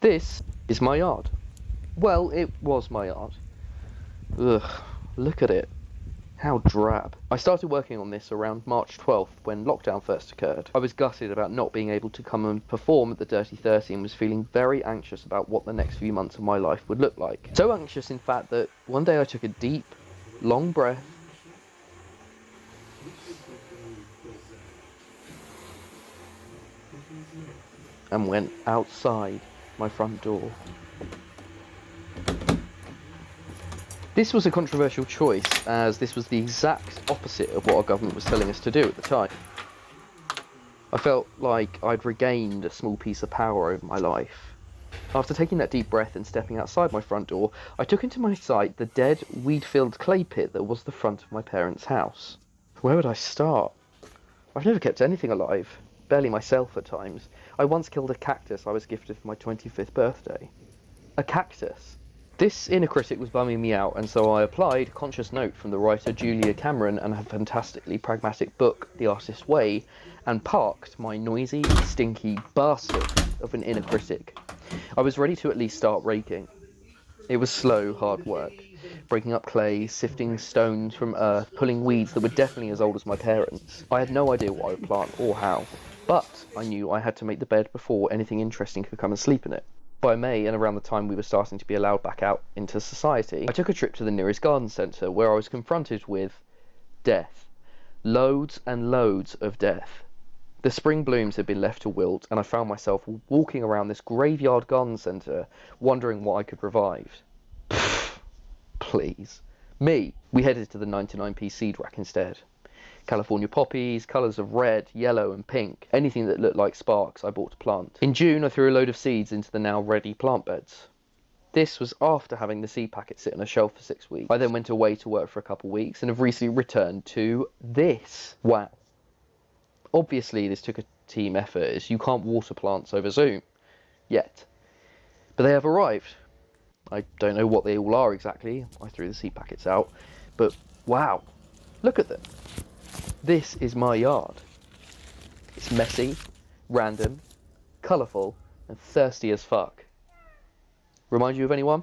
This is my yard. Well, it was my yard. Ugh, look at it. How drab. I started working on this around March 12th when lockdown first occurred. I was gutted about not being able to come and perform at the Dirty 30 and was feeling very anxious about what the next few months of my life would look like. So anxious, in fact, that one day I took a deep, long breath and went outside my front door. This was a controversial choice, as this was the exact opposite of what our government was telling us to do at the time. I felt like I'd regained a small piece of power over my life. After taking that deep breath and stepping outside my front door, I took into my sight the dead, weed-filled clay pit that was the front of my parents' house. Where would I start? I've never kept anything alive, barely myself at times. I once killed a cactus I was gifted for my 25th birthday. A cactus? This inner critic was bumming me out, and so I applied conscious note from the writer Julia Cameron and her fantastically pragmatic book, The Artist's Way, and parked my noisy, stinky bastard of an inner critic. I was ready to at least start raking. It was slow, hard work, breaking up clay, sifting stones from earth, pulling weeds that were definitely as old as my parents. I had no idea what I would plant or how, but I knew I had to make the bed before anything interesting could come and sleep in it. By May, and around the time we were starting to be allowed back out into society, I took a trip to the nearest garden centre where I was confronted with death. Loads and loads of death. The spring blooms had been left to wilt, and I found myself walking around this graveyard garden centre, wondering what I could revive. Pfft, please. Me. We headed to the 99p seed rack instead. California poppies, colours of red, yellow and pink, anything that looked like sparks I bought to plant. In June I threw a load of seeds into the now ready plant beds. This was after having the seed packet sit on a shelf for 6 weeks. I then went away to work for a couple of weeks and have recently returned to this. Wow. Obviously this took a team effort, as you can't water plants over Zoom. Yet. But they have arrived. I don't know what they all are exactly. I threw the seed packets out. But wow. Look at them. This is my yard. It's messy, random, colourful, and thirsty as fuck. Remind you of anyone?